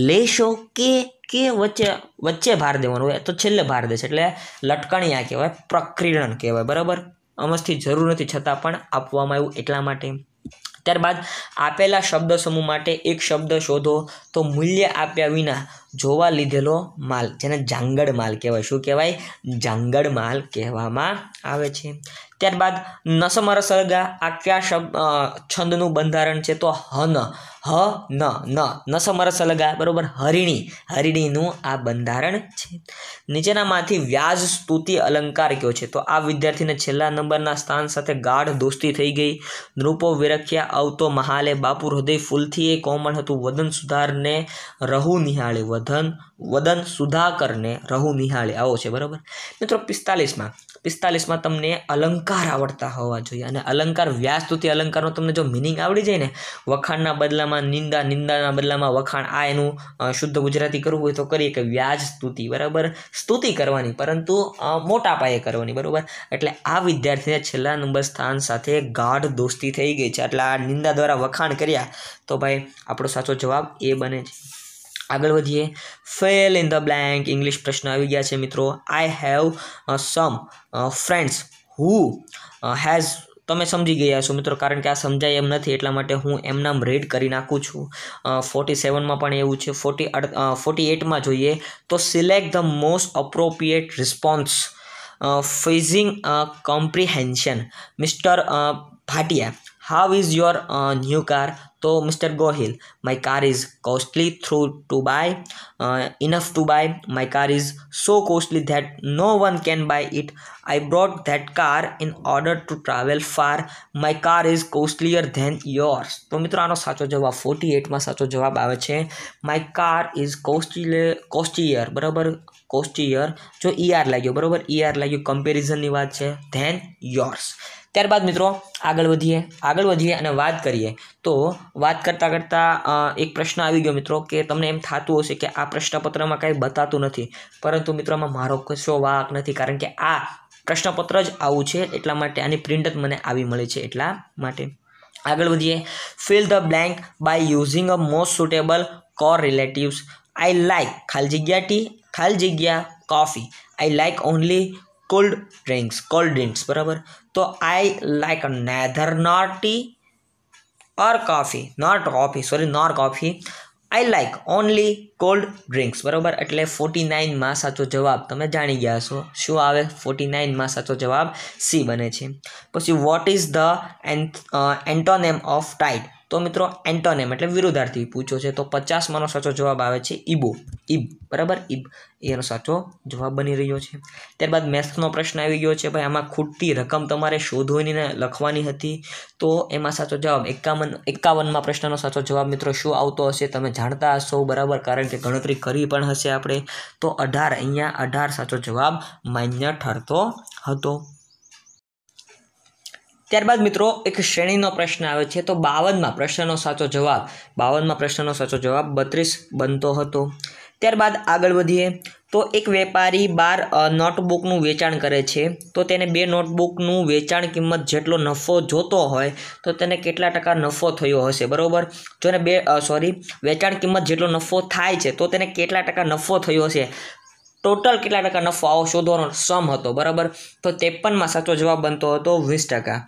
લેશો કે વચ્ચે ભાર દેવાનો હોય તો છેલ્લે ભાર દેશે, એટલે લટકણિયા કહેવાય, પ્રકીર્ણન કહેવાય, બરાબર. અમસ્થી જરૂર નથી છતાં પણ આપવામાં આવ્યું એટલા માટે. ત્યારબાદ આપેલા શબ્દ સમૂહ માટે એક શબ્દ શોધો. તો મૂલ્ય આપ્યા વિના જોવા લીધેલો માલ, જેને જાંગડ માલ કહેવાય. શું કહેવાય? જાંગડ માલ કહેવામાં આવે છે. ત્યારબાદ નસમરસલગા આ કયા છંદનું બંધારણ છે? તો નસમરસલગા, બરોબર. હરિણીનું આ બંધારણ છે. નીચેનામાંથી વ્યાજ સ્તુતિ અલંકાર કયો છે? તો આ વિદ્યાર્થીને છેલ્લા નંબરના સ્થાન સાથે ગાઢ દોસ્તી થઈ ગઈ. નૃપો વિરખ્યા આવતો મહાલે, બાપુ હૃદય ફૂલથી એ કોમળ હતું. વદન સુધારને રહુ નિહાળે, વદન સુધાકરને રહુ નિહાળે, આવો છે, બરાબર. મિત્રો 45માં તમને અલંકાર આવડતા હોવા જોઈએ, અને અલંકાર વ્યાજસ્તુતિ અલંકારનો તમને જો મિનિંગ આવડી જાય ને, વખાણના બદલામાં નિંદા, નિંદાના બદલામાં વખાણ, આ એનું શુદ્ધ ગુજરાતી કરવું હોય તો કરીએ કે વ્યાજ સ્તુતિ, બરાબર. સ્તુતિ કરવાની, પરંતુ મોટા પાયે કરવાની, બરાબર. એટલે આ વિદ્યાર્થીને છેલ્લા નંબર સ્થાન સાથે ગાઢ દોસ્તી થઈ ગઈ છે, એટલે આ નિંદા દ્વારા વખાણ કર્યા, તો ભાઈ આપણો સાચો જવાબ એ બને છે. આગળ વધીએ. Fill in the blank English પ્રશ્ન આવી ગયા છે મિત્રો. I have some friends who has, તમે સમજી ગયા છો મિત્રો, કારણ કે આ સમજાય એમ નથી એટલા માટે હું એમનામ રેડ કરી નાખું છું. 47માં પણ એવું છે. 48માં જોઈએ તો select the most appropriate response phasing comprehension. Mister Bhatia, how is your new car? તો mister Gohil, my car is costly enough to buy. My car is so costly that no one can buy it. I bought that car in order to travel far. My car is costlier than yours. તો મિત્રો આનો સાચો જવાબ 48માં સાચો જવાબ આવે છે my car is costlier, બરાબર. કોસ્ટિયર જો ER લાગ્યો, બરાબર, ER લાગ્યું, કમ્પેરિઝનની વાત છે, ધેન યોર્સ. ત્યારબાદ મિત્રો આગળ વધીએ અને વાત કરીએ. તો વાત કરતાં એક પ્રશ્ન આવી ગયો મિત્રો, કે તમને એમ થતું હશે કે આ પ્રશ્નપત્રમાં કાંઈ બતાતું નથી, પરંતુ મિત્રોમાં મારો કશો વાંક નથી, કારણ કે આ પ્રશ્નપત્ર જ આવું છે, એટલા માટે આની પ્રિન્ટ જ મને આવી મળી છે, એટલા માટે. આગળ વધીએ. Fill the blank by using a most suitable correlatives. I like ખાલી જગ્યા ટી, ખાલી જગ્યા coffee. I like only cold drinks, બરાબર. તો I like neither not tea or coffee, nor coffee. I like only cold drinks, બરાબર. એટલે 49માં સાચો જવાબ તમે જાણી ગયા છો. શું આવે? 49માં સાચો જવાબ સી બને છે. પછી what is the antonym of tide? તો મિત્રો એન્ટોનેમ એટલે વિરુદ્ધાર્થી પૂછો છે, તો 50માંનો સાચો જવાબ આવે છે ઈબ, બરાબર. એનો સાચો જવાબ બની રહ્યો છે. ત્યારબાદ મેથ્સનો પ્રશ્ન આવી ગયો છે. ભાઈ આમાં ખૂટતી રકમ તમારે શોધવીને લખવાની હતી, તો એમાં સાચો જવાબ 51માં પ્રશ્નનો સાચો જવાબ મિત્રો શું આવતો હશે તમે જાણતા હશો, બરાબર, કારણ કે ગણતરી કરી પણ હશે આપણે. તો 18, અહીંયા 18 સાચો જવાબ માન્ય ઠરતો હતો. ત્યારબાદ મિત્રો એક શ્રેણીનો પ્રશ્ન આવે છે. તો 52માં પ્રશ્નનો સાચો જવાબ 32 બનતો હતો. ત્યારબાદ આગળ વધીએ. તો એક વેપારી 12 નોટબુકનું વેચાણ કરે છે, તો તેને 2 નોટબુકનું વેચાણ કિંમત જેટલો નફો જોતો હોય તો તેને કેટલા ટકા નફો થયો હશે, બરાબર. જો ને વેચાણ કિંમત જેટલો નફો થાય છે તો તેને કેટલા ટકા નફો થયો હશે, ટોટલ કેટલા ટકા નફો આવો શોધવાનો સમ હતો, બરાબર. તો 53માં સાચો જવાબ બનતો હતો 20%.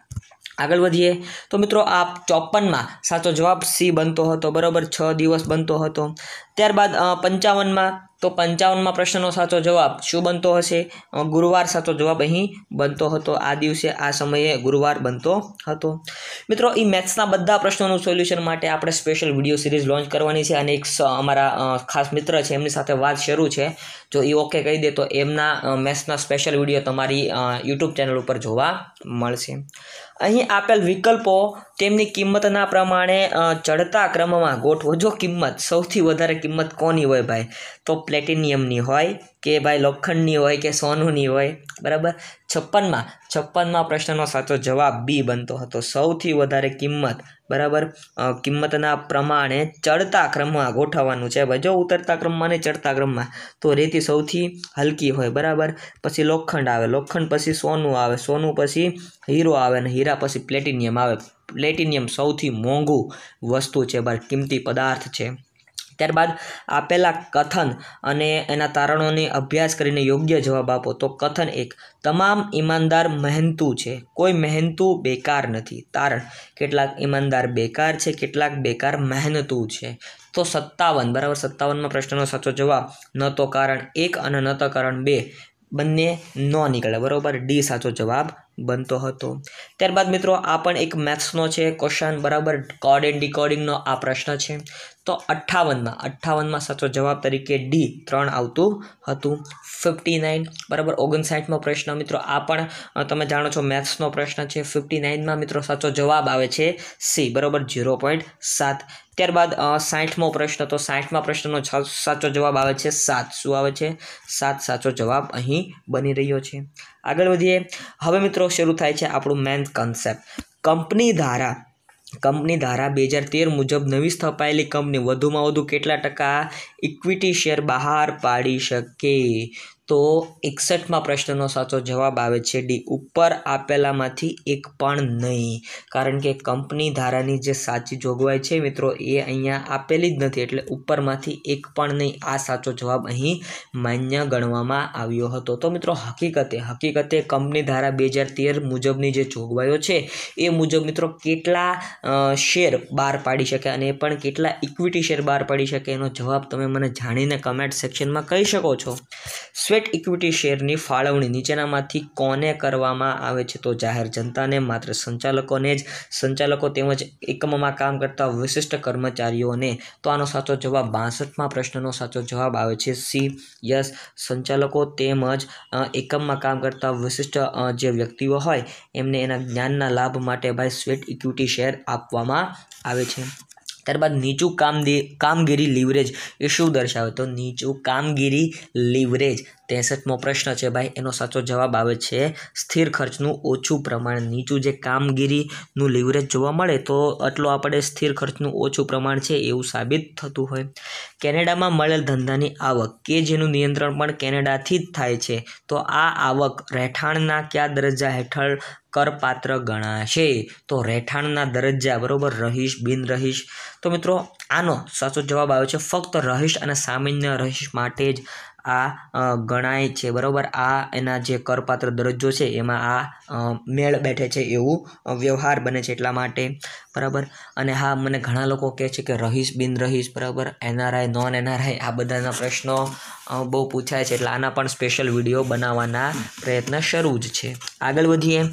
આગળ વધીએ. તો મિત્રો આ 54માં સાચો જવાબ સી બનતો હતો, બરાબર, 6 દિવસ બનતો હતો. ત્યારબાદ 55માં પ્રશ્નનો સાચો જવાબ શું બનતો હશે? ગુરુવાર સાચો જવાબ અહીં બનતો હતો. આ દિવસે આ સમયે ગુરુવાર બનતો હતો. મિત્રો એ મેથ્સના બધા પ્રશ્નોનું સોલ્યુશન માટે આપણે સ્પેશિયલ વિડીયો સિરીઝ લોન્ચ કરવાની છે, અને એક અમારા ખાસ મિત્ર છે એમની સાથે વાત શરૂ છે. જો એ ઓકે કહી દે તો એમના મેથ્સના સ્પેશિયલ વિડીયો તમારી યુટ્યુબ ચેનલ ઉપર જોવા મળશે. અહીં આપેલ વિકલ્પો તેમની કિંમતના પ્રમાણે ચડતા ક્રમમાં ગોઠવો. જો કિંમત સૌથી વધારે કિંમત કોની હોય ભાઈ? તો પ્લેટિનિયમની હોય કે ભાઈ લોખંડની હોય કે સોનુની હોય, બરાબર. 56માં પ્રશ્નનો સાચો જવાબ બી બનતો હતો. સૌથી વધારે કિંમત बराबर किंमतना प्रमाणे चढ़ता क्रम में गोठववानुं छे। भाई जो उतरता क्रम में ने चढ़ता क्रम में तो रेती सौथी हलकी होय बराबर, पछी लोखंड आवे, लोखंड पछी सोनू आवे, सोनू पछी हीरो आवे ने हीरा पछी प्लेटिनियम आवे। प्लेटिनियम सौथी मोंघू वस्तु छे, बार कीमती पदार्थ छे। त्यारबाद आपेला कथन अने एना तारणोने अभ्यास करीने योग्य जवाब आपो। तो कथन 1, तमाम ईमानदार मेहनतू छे, कोई मेहनतू बेकार नथी। तारण, केटलाक ईमानदार बेकार छे, केटलाक बेकार मेहनतू छे। तो 57 बराबर 57 में प्रश्ननो साचो जवाब न तो कारण 1 अने न तो कारण 2 बंने न निकळे बराबर, डी साचो जवाब बनतो हतो। त्यारबाद मित्रों आ पण एक मैथ्सनो छे क्वेश्चन बराबर, कोड एंड डिकोडिंगनो आ प्रश्न छे। तो 58 में साचो जवाब तरीके डी 3 आवतुं हतुं। 59 बराबर 59 मो प्रश्न मित्रों आ पण तमे जाणो छो मैथ्सनो प्रश्न छे। 59 में मित्रों साचो जवाब आवे छे सी बराबर 0.7। त्यारबाद 60 मो प्रश्न, तो 60 में प्रश्ननो साचो जवाब आवे छे 7। शुं आवे छे 7 साचो जवाब અહીં બની રહ્યો છે। આગળ વધીએ। હવે મિત્રો શરૂ થાય છે આપણું મેન કન્સેપ્ટ। કંપની ધારા 2013 મુજબ નવી સ્થપાયેલી કંપની વધુમાં વધુ કેટલા ટકા ઇક્વિટી શેર બહાર પાડી શકે? तो 61 में प्रश्ननो साचो जवाब आवे छे डी, ऊपर आपेलामांथी एक पण नहीं। कारण के कंपनी धारानी जे साची जोगवाई छे मित्रों ए अहींया आपेली ज नथी, एटले उपरमांथी एक पण नहीं आ साचो जवाब अहीं मान्य गणवामां आव्यो हतो। तो मित्रों हकीकते कंपनी धारा 2013 मुजबनी जे जोगवाईओ छे ए मुजब मित्रों केटला शेर बहार पाड़ी शके अने पण केटला इक्विटी शेर बहार पाड़ी शके एनो जवाब तमे मने जाणीने कमेंट सेक्शन में कही शको छो। स्वेट इक्विटी शेरनी फाळवणी नीचेनामांथी कोने करवामां आवे छे? तो जाहेर जनताने, मात्र संचालकोने ज, संचालको तेमज एकमोमां काम करता विशिष्ट कर्मचारीओने। तो आनो साचो जवाब 62 में प्रश्ननो साचो जवाब आवे छे सी, यस संचालको तेमज एकममां काम करता विशिष्ट जे व्यक्तिओ होय एमने एना ज्ञानना लाभ माटे भाई स्वेट इक्विटी शेर आपवामां आवे छे। त्यारबाद नीचू कामगीरी लीवरेज ए शुं दर्शावे? तो नीचू कामगीरी लीवरेज 63मो प्रश्न है भाई, एनो साचो जवाब आवे छे स्थिर खर्चनु ओछुं प्रमाण। नीचू जे कामगीरीनु लीवरेज जोवा मळे तो आटलो आपणे स्थिर खर्चनु ओछुं प्रमाण छे एवुं साबित थतुं होय। केनेडामां मळेल धंधानी आवक के जेनुं नियंत्रण पण केनेडाथी ज थाय छे, तो आ आवक રહેઠાણના क्या दरज्जा हेठळ करपात्र गणाशे? तो રહેઠાણના दरज्जा बरोबर, रहीश बिन रहीश। तो मित्रों आनो साचो जवाब आवे छे फक्त रहीश अने सामान्य रहीश माटे ज आ गणाय छे बराबर। आ एना जे करपात्र दरज्जो छे एमां आ मेळ बैठे छे एवुं व्यवहार बने छे एटला माटे बराबर। अने हाँ मने घणा लोको कहे छे के रहीश बिन रहीश बराबर, एनआरआई नॉन एनआरआई आ बधाना प्रश्नो बहु पूछाय छे, एटले आना पण स्पेशल विडियो बनाववाना प्रयत्न शरू ज छे। आगळ वधीए।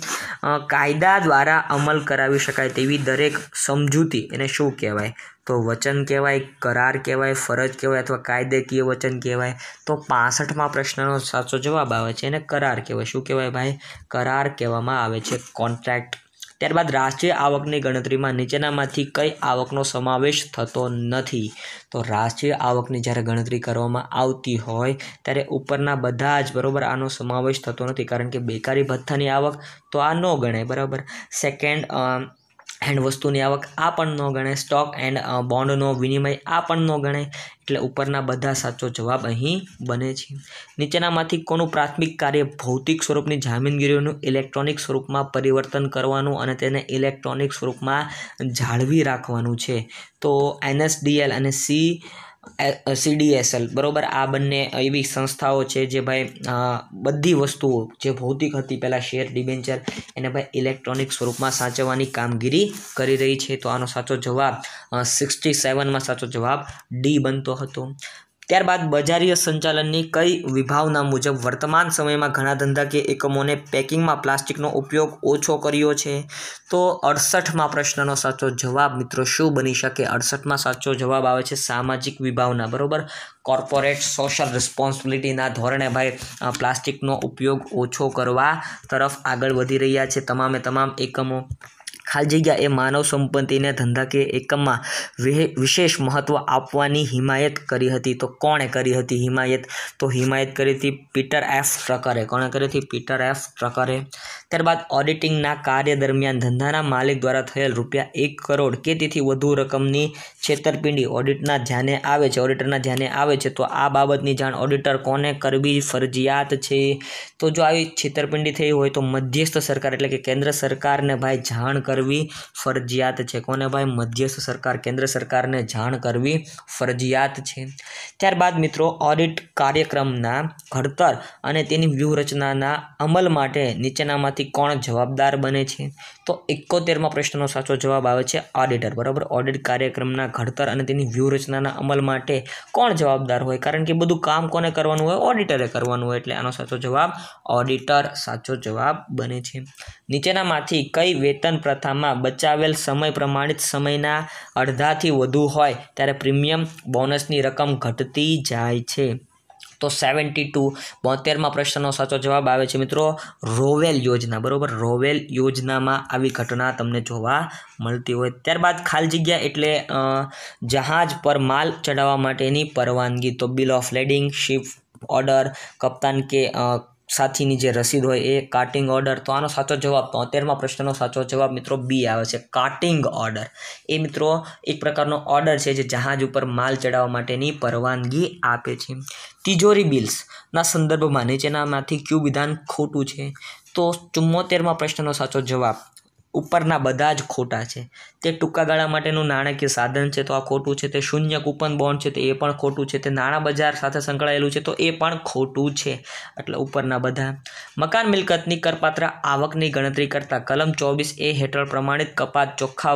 कायदा द्वारा अमल करावी शकाय तेवी दरेक समजूती एने शुं कहेवाय? तो वचन कहेवाय, करार कहेवाय, फरज कहेवाय अथवा कायदेकीय वचन कहेवाय? तो 65 में प्रश्ननो साचो जवाब आवे छे एने करार कहेवाय। शुं कहेवाय भाई? करार कहेवामां आवे छे, कॉन्ट्रेक्ट। त्यारबाद राष्ट्रीय आवकनी गणतरीमां नीचेनामांथी कई आवकनो समावेश थतो नथी? तो राष्ट्रीय आवकनी ज्यारे गणतरी करवामां आवती होय त्यारे उपरना बधा ज बरोबर आनो समावेश थतो नथी, कारण के बेकारी भत्तानी आवक तो आ न गणाय बराबर। सेकेंड हैंड वस्तुनी आवक आ पण न गणाय। स्टॉक एंड बॉन्डनो विनिमय आ पण न गणाय, एटले उपरना बधा साचो जवाब अहीं बने छे। नीचेनामांथी कोनुं प्राथमिक कार्य भौतिक स्वरूपनी जामीनगीरीओनुं इलेक्ट्रॉनिक स्वरूपमां परिवर्तन करवानुं अने तेने इलेक्ट्रॉनिक स्वरूपमां जाळवी राखवानुं छे? तो एनएसडीएल अने सीडीएसएल बराबर आ बंने एवी संस्थाओ छे जे भाई बधी वस्तुओ जे भौतिक हती पहेला शेर डिबेन्चर एने भाई इलेक्ट्रॉनिक स्वरूप में साचववानी कामगीरी करी रही छे। तो आनो साचो जवाब 67 में साचो जवाब डी बनतो हतो। त्यारबाद बजारीय संचालननी कई विभावना मुजब वर्तमान समय में घणा धंधाकीय एकमोने पेकिंग में प्लास्टिकनो उपयोग ओछो कर्यो छे? तो 68 में प्रश्ननो साचो जवाब मित्रों शुं बनी शके? 68 में साचो जवाब आवे छे सामाजिक विभावना बराबर। कॉर्पोरेट सोशल रिस्पोन्सिबिलिटीना धोरणे भाई प्लास्टिकनो उपयोग ओछो करवा तरफ आगळ वधी रह्या छे तमामे तमाम एकमो। ખાલી જગ્યા એ માનવ સંપત્તિને ધંધાકીય એકમમાં વિશેષ મહત્ત્વ આપવાની હિમાયત કરી હતી. તો કોણે કરી હતી હિમાયત? તો હિમાયત કરી હતી પીટર એફ ટ્રકરે. કોણે કરી હતી? પીટર એફ ટ્રકરે. ત્યારબાદ ઓડિટિંગના કાર્ય દરમિયાન ધંધાના માલિક દ્વારા થયેલ ₹1 કરોડ કે તેથી વધુ રકમની છેતરપિંડી ઓડિટરના ધ્યાને આવે છે. ઓડિટરના ધ્યાને આવે છે તો આ બાબતની જાણ ઓડિટર કોને કરવી ફરજિયાત છે? તો જો આવી છેતરપિંડી થઈ હોય તો મધ્યસ્થ સરકાર એટલે કે કેન્દ્ર સરકારને ભાઈ જાણ કરવી ફરજિયાત છે. કોને ભાઈ? મધ્યસ્થ સરકાર, કેન્દ્ર સરકારને જાણ કરવી ફરજિયાત છે. ત્યારબાદ મિત્રો ઓડિટ કાર્યક્રમના ઘડતર અને તેની વ્યૂહરચનાના અમલ માટે નીચેનામાંથી કોણ જવાબદાર બને છે? તો 71માં પ્રશ્નનો સાચો જવાબ આવે છે ઓડિટર. બરાબર, ઓડિટ કાર્યક્રમના ઘડતર અને તેની વ્યૂહરચનાના અમલ માટે કોણ જવાબદાર હોય? કારણ કે બધું કામ કોને કરવાનું હોય? ઓડિટરે કરવાનું હોય. એટલે આનો સાચો જવાબ ઓડિટર સાચો જવાબ બને છે. નીચેનામાંથી કઈ વેતન પ્રથામાં બચાવેલ સમય પ્રમાણિત સમયના અડધાથી વધુ હોય ત્યારે પ્રીમિયમ બોનસની રકમ ઘટતી જાય છે? તો 72માં પ્રશ્નનો સાચો જવાબ આવે છે મિત્રો રોવેલ યોજના. બરાબર, રોવેલ યોજનામાં આવી ઘટના તમને જોવા મળતી હોય. ત્યારબાદ ખાલી જગ્યા એટલે જહાજ પર માલ ચડાવવા માટેની પરવાનગી. તો બિલ ઓફ લેડિંગ, શિપ ઓર્ડર, કપ્તાન કે સાથીની જે રસીદ હોય એ, કાર્ટિંગ ઓર્ડર. તો આનો સાચો જવાબ 73માં પ્રશ્નનો સાચો જવાબ મિત્રો બી આવે છે, કાર્ટિંગ ઓર્ડર. એ મિત્રો એક પ્રકારનો ઓર્ડર છે જે જહાજ ઉપર માલ ચડાવવા માટેની પરવાનગી આપે છે. તિજોરી બિલ્સના સંદર્ભમાં નીચેનામાંથી કયું વિધાન ખોટું છે? તો 74માં પ્રશ્નનો સાચો જવાબ ઉપરના બધા જ ખોટા છે. તે ટૂંકા ગાળા માટેનું નાણાકીય સાધન છે તો આ ખોટું છે. તે શૂન્ય કૂપન બોન્ડ છે તો એ પણ ખોટું છે. તે નાણાં બજાર સાથે સંકળાયેલું છે તો એ પણ ખોટું છે. એટલે ઉપરના બધા. મકાન મિલકતની કરપાત્ર આવકની ગણતરી કરતાં કલમ 24A હેઠળ પ્રમાણિત કપાત ચોખ્ખા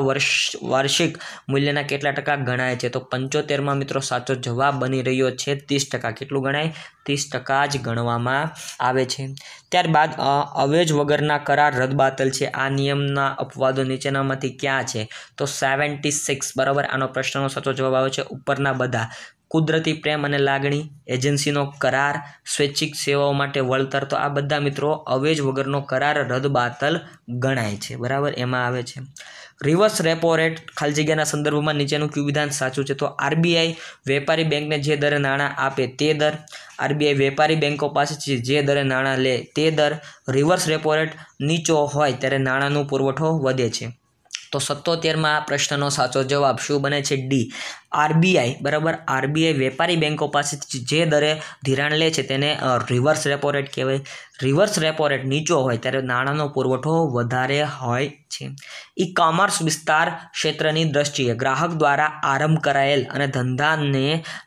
વાર્ષિક મૂલ્યના કેટલા ટકા ગણાય છે? તો 75માં મિત્રો સાચો જવાબ બની રહ્યો છે 30%. કેટલું ગણાય? 30% જ ગણવામાં આવે છે. ત્યારબાદ અવેજ વગરના કરાર રદબાતલ છે. આ નિયમના અપવાદો નીચેનામાંથી ક્યાં છે? તો 76. બરાબર, આનો પ્રશ્નનો સાચો જવાબ આવે છે ઉપરના બધા. કુદરતી પ્રેમ અને લાગણી, એજન્સીનો કરાર, સ્વૈચ્છિક સેવાઓ માટે વળતર. તો આ બધા મિત્રો અવેજ વગરનો કરાર રદબાતલ ગણાય છે. બરાબર, એમાં આવે છે. રિવર્સ રેપો રેટ ખાલી જગ્યાના સંદર્ભમાં નીચેનું કયું વિધાન સાચું છે? તો આરબીઆઈ વેપારી બેંકને જે દરે નાણાં આપે તે દર, આરબીઆઈ વેપારી બેંકો પાસેથી જે દરે નાણાં લે તે દર. રિવર્સ રેપો રેટ નીચો હોય ત્યારે નાણાંનો પુરવઠો વધે છે. તો 77માં પ્રશ્નનો સાચો જવાબ શું બને છે? D, RBI. બરાબર, આરબીઆઈ વેપારી બેંકો પાસેથી જે દરે ધિરાણ લે છે તેને રિવર્સ રેપો રેટ કહેવાય. રિવર્સ રેપો રેટ નીચો હોય ત્યારે નાણાંનો પુરવઠો વધારે હોય છે. ઈ કોમર્સ વિસ્તાર ક્ષેત્રની દ્રષ્ટિએ ગ્રાહક દ્વારા આરંભ કરાયેલ અને ધંધાને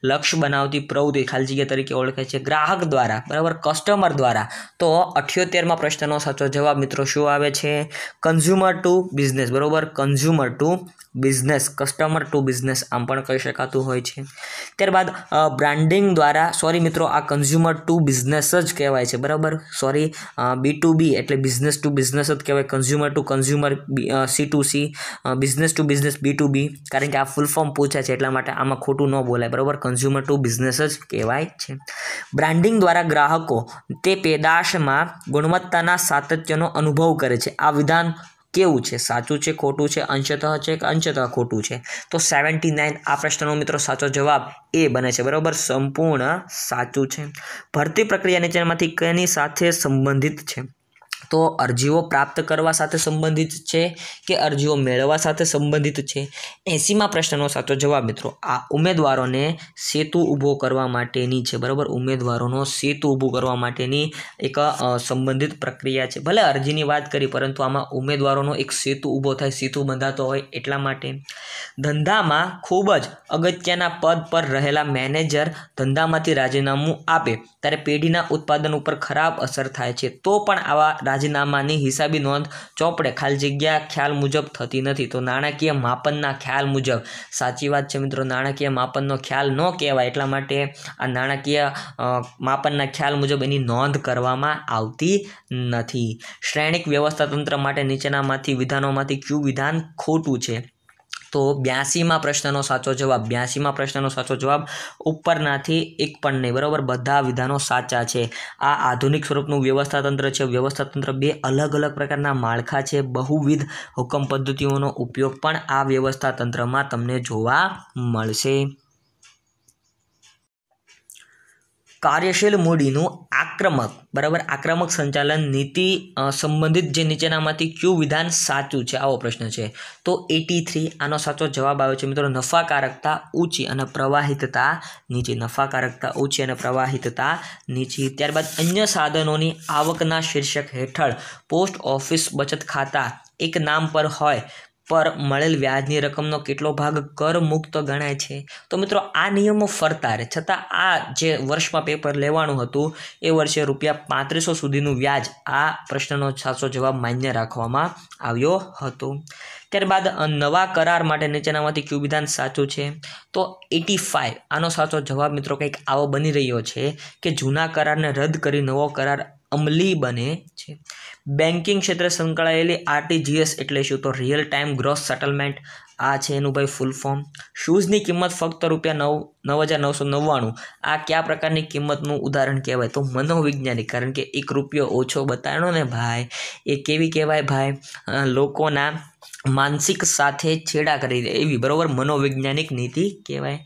લક્ષ્ય બનાવતી પ્રવૃત્તિ ખાલી જગ્યા તરીકે ઓળખાય છે. ગ્રાહક દ્વારા, બરાબર, કસ્ટમર દ્વારા. તો 78માં પ્રશ્નનો સાચો જવાબ મિત્રો શું આવે છે? Consumer to business. બરાબર, consumer to business, customer to business આમ પણ કહી શકાતું હોય છે. ત્યારબાદ બ્રાન્ડિંગ દ્વારા, સોરી મિત્રો આ કન્ઝ્યુમર ટુ બિઝનેસ જ કહેવાય છે. બરાબર, સોરી, B2B એટલે બિઝનેસ ટુ બિઝનેસ જ કહેવાય. Consumer to consumer C2C, business to business B2B. કારણ કે આ ફૂલ ફોર્મ પૂછાય છે એટલા માટે આમાં ખોટું ન બોલાય. બરાબર, કન્ઝ્યુમર ટુ બિઝનેસ જ કહેવાય છે. બ્રાન્ડિંગ દ્વારા ગ્રાહકો તે પેદાશમાં ગુણવત્તાના સાતત્યનો અનુભવ કરે છે. આ વિધાન કેવું છે? સાચું છે, ખોટું છે, અંશતઃ છે કે અંશતઃ ખોટું છે? તો 79 આ પ્રશ્નનો મિત્રો સાચો જવાબ એ બને છે. બરાબર, સંપૂર્ણ સાચું છે. ભરતી પ્રક્રિયા નીચેનામાંથી કેની સાથે સંબંધિત છે? તો અરજીઓ પ્રાપ્ત કરવા સાથે સંબંધિત છે કે અરજીઓ મેળવવા સાથે સંબંધિત છે? 80માં પ્રશ્નનો સાચો જવાબ મિત્રો આ ઉમેદવારોને સેતુ ઊભો કરવા માટેની છે. બરાબર, ઉમેદવારોનો સેતુ ઊભું કરવા માટેની એક સંબંધિત પ્રક્રિયા છે. ભલે અરજીની વાત કરી પરંતુ આમાં ઉમેદવારોનો એક સેતુ ઊભો થાય, સેતુ બંધાતો હોય એટલા માટે. ધંધામાં ખૂબ જ અગત્યના પદ પર રહેલા મેનેજર ધંધામાંથી રાજીનામું આપે ત્યારે પેઢીના ઉત્પાદન ઉપર ખરાબ અસર થાય છે. તો પણ આવા રાજીનામાની હિસાબી નોંધ ચોપડે ખાલી જગ્યા ખ્યાલ મુજબ થતી નથી. તો નાણાકીય માપનના ખ્યાલ મુજબ. સાચી વાત છે મિત્રો, નાણાકીય માપનનો ખ્યાલ ન કહેવાય એટલા માટે આ નાણાકીય માપનના ખ્યાલ મુજબ એની નોંધ કરવામાં આવતી નથી. શ્રેણિક વ્યવસ્થા તંત્ર માટે નીચેનામાંથી વિધાનોમાંથી કયું વિધાન ખોટું છે? તો 82માં પ્રશ્નનો સાચો જવાબ ઉપરનાથી એક પણ નહીં, બરાબર, બધા વિધાનો સાચા છે. આ આધુનિક સ્વરૂપનું વ્યવસ્થાતંત્ર છે. વ્યવસ્થાતંત્ર બે અલગ અલગ પ્રકારના માળખા છે. બહુવિધ હુકમ પદ્ધતિઓનો ઉપયોગ પણ આ વ્યવસ્થાતંત્રમાં તમને જોવા મળશે. કાર્યશીલ મૂડીનું આક્રમક સંચાલન નીતિ સંબંધિત જે નીચેનામાંથી કયું વિધાન સાચું છે? આવો પ્રશ્ન છે. તો 83 આનો સાચો જવાબ આવે છે મિત્રો. નફાકારકતા ઊંચી અને પ્રવાહિતતા નીચી. ત્યારબાદ અન્ય સાધનોની આવકના શીર્ષક હેઠળ પોસ્ટ ઓફિસ બચત ખાતા એક નામ પર હોય પર મળેલ વ્યાજની રકમનો કેટલો ભાગ કર મુક્ત ગણાય છે? તો મિત્રો આ નિયમો ફરતા રહે, છતાં આ જે વર્ષમાં પેપર લેવાનું હતું એ વર્ષે ₹3500 સુધીનું વ્યાજ આ પ્રશ્નનો સાચો જવાબ માન્ય રાખવામાં આવ્યો હતો. ત્યારબાદ નવા કરાર માટે નીચેનામાંથી કયું વિધાન સાચું છે? તો 85 આનો સાચો જવાબ મિત્રો કંઈક આવો બની રહ્યો છે કે જૂના કરારને રદ કરી નવો કરાર અમલી બને છે. બેન્કિંગ ક્ષેત્રે સંકળાયેલી RTGS એટલે શું? તો રિયલ ટાઈમ ગ્રોસ સેટલમેન્ટ. આ છે એનું ભાઈ ફૂલ ફોર્મ. શૂઝની કિંમત ફક્ત ₹9,999. આ કયા પ્રકારની કિંમતનું ઉદાહરણ કહેવાય? તો મનોવૈજ્ઞાનિક, કારણ કે ₹1 ઓછો બતાડ્યો ને ભાઈ, એ કેવી કહેવાય ભાઈ? લોકોના માનસિક સાથે છેડા કરી દે એવી, બરાબર, મનોવૈજ્ઞાનિક નીતિ કહેવાય.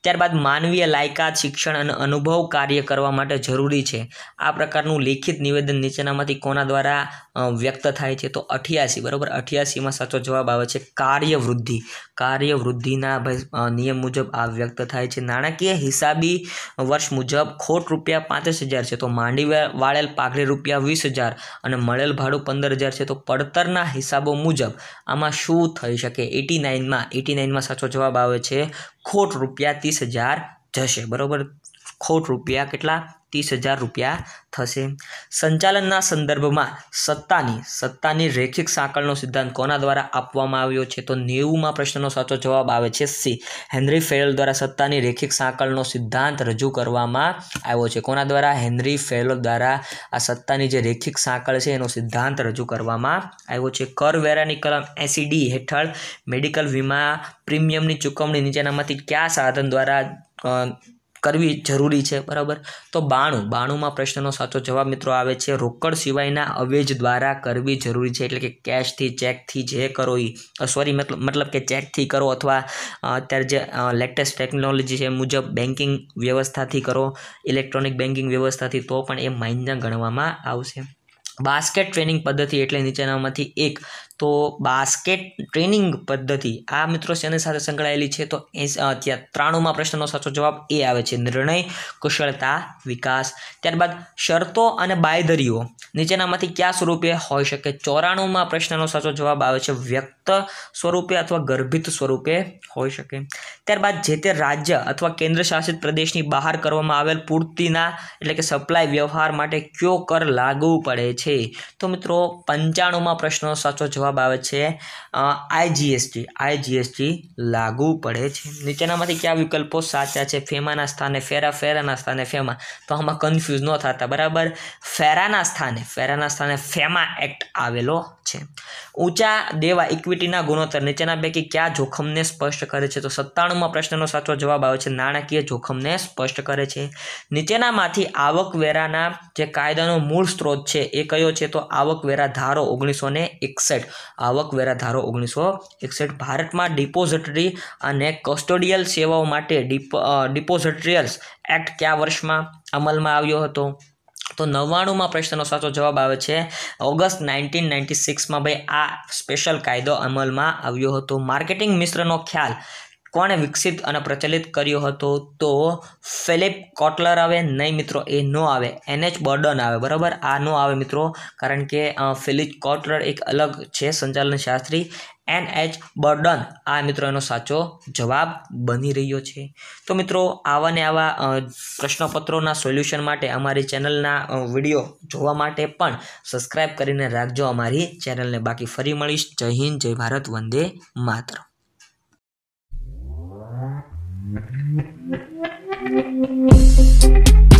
ત્યારબાદ માનવીય લાયકાત, શિક્ષણ અને અનુભવ કાર્ય કરવા માટે જરૂરી છે. આ પ્રકારનું લેખિત નિવેદન નીચેનામાંથી કોના દ્વારા વ્યક્ત થાય છે? તો 88, બરાબર, 88માં સાચો જવાબ આવે છે કાર્યવૃદ્ધિના નિયમ મુજબ આ વ્યક્ત થાય છે. નાણાકીય હિસાબી વર્ષ મુજબ ખોટ ₹35,000 છે, તો માંડી વાળેલ પાઘડી ₹20,000 અને મળેલ ભાડું ₹15,000 છે. તો પડતરના હિસાબો મુજબ આમાં શું થઈ શકે? 89માં સાચો જવાબ આવે છે ખોટ ₹30,000 જશે, બરાબર. ખોટ કેટલા? ₹30,000 થશે. સંચાલનના સંદર્ભમાં સત્તાની રેખિક સાંકળનો સિદ્ધાંત કોના દ્વારા આપવામાં આવ્યો છે? તો 90માં પ્રશ્નનો સાચો જવાબ આવે છે C. હેનરી ફેરેલ દ્વારા સત્તાની રેખિક સાંકળનો સિદ્ધાંત રજૂ કરવામાં આવ્યો છે. કોના દ્વારા? હેનરી ફેરેલ દ્વારા આ સત્તાની જે રેખિક સાંકળ છે એનો સિદ્ધાંત રજૂ કરવામાં આવ્યો છે. કરવેરાની કલમ 80D હેઠળ મેડિકલ વીમા પ્રીમિયમની ચૂકવણી નીચેનામાંથી કયા સાધન દ્વારા કરવી જરૂરી છે? બરાબર, તો 92માં પ્રશ્નનો સાચો જવાબ મિત્રો આવે છે રોકડ સિવાયના અવેજ દ્વારા કરવી જરૂરી છે. એટલે કે કેશથી, ચેકથી જે કરો મતલબ કે ચેકથી કરો અથવા અત્યારે જે લેટેસ્ટ ટેકનોલોજી છે એ મુજબ બેન્કિંગ વ્યવસ્થાથી કરો, ઇલેક્ટ્રોનિક બેન્કિંગ વ્યવસ્થાથી, તો પણ એ માન્ય ગણવામાં આવશે. બાસ્કેટ ટ્રેનિંગ પદ્ધતિ એટલે નીચેનામાંથી એક. તો બાસ્કેટ ટ્રેનિંગ પદ્ધતિ આ મિત્રો શેની સાથે સંકળાયેલી છે? તો 93માં પ્રશ્નનો સાચો જવાબ એ આવે છે નિર્ણય કુશળતા વિકાસ. ત્યારબાદ શરતો અને બાંયધરીઓ નીચેનામાંથી કયા સ્વરૂપે હોઈ શકે? 94માં પ્રશ્નનો સાચો જવાબ આવે છે વ્યક્ત સ્વરૂપે અથવા ગર્ભિત સ્વરૂપે હોઈ શકે. ત્યારબાદ જે તે રાજ્ય અથવા કેન્દ્ર શાસિત પ્રદેશની બહાર કરવામાં આવેલ પૂર્તિના એટલે કે સપ્લાય વ્યવહાર માટે કયો કર લાગુ પડે છે? તો મિત્રો 95માં પ્રશ્નનો સાચો જવાબ આવે છે IGST લાગુ પડે છે. નીચેનામાંથી કયા વિકલ્પો સાચા છે? ફેમાના સ્થાને ફેરા, ફેરાના સ્થાને ફેમા. તો આમાં કન્ફ્યુઝ ન થતા, બરાબર. ફેરાના સ્થાને ફેમા એક્ટ આવેલો છે. ઊંચા દેવા ઇક્વિટીના ગુણોત્તર નીચેના પૈકી કયા જોખમને સ્પષ્ટ કરે છે? તો 97માં પ્રશ્નનો સાચો જવાબ આવે છે નાણાકીય જોખમને સ્પષ્ટ કરે છે. નીચેનામાંથી આવકવેરાના જે કાયદાનો મૂળ સ્ત્રોત છે એ કયો છે? તો આવકવેરા ધારો 1961. ભારતમાં ડિપોઝિટરી અને કસ્ટોડિયલ સેવાઓ માટે ડિપોઝિટરીયલ્સ એક્ટ કયા વર્ષમાં અમલમાં આવ્યો હતો? તો 99માં પ્રશ્નનો સાચો જવાબ આવે છે ઓગસ્ટ 1996માં ભાઈ આ સ્પેશિયલ કાયદો અમલમાં આવ્યો હતો. માર્કેટિંગ મિશ્રનો ખ્યાલ કોણે વિકસિત અને પ્રચલિત કર્યો હતો? તો ફિલિપ કોટલર આવે? નહીં મિત્રો, એ નો આવે. NH બર્ડન આવે, બરાબર. આ નો આવે મિત્રો, કારણ કે ફિલિપ કોટલર એક અલગ છે સંચાલન શાસ્ત્રી. NH બર્ડન આ મિત્રો એનો સાચો જવાબ બની રહ્યો છે. તો મિત્રો આવા ને આવા પ્રશ્નપત્રોના સોલ્યુશન માટે અમારી ચેનલના વિડીયો જોવા માટે પણ સબસ્ક્રાઈબ કરીને રાખજો અમારી ચેનલને. બાકી ફરી મળીશ. જય હિન્દ, જય ભારત, વંદે માતરમ. Thank you.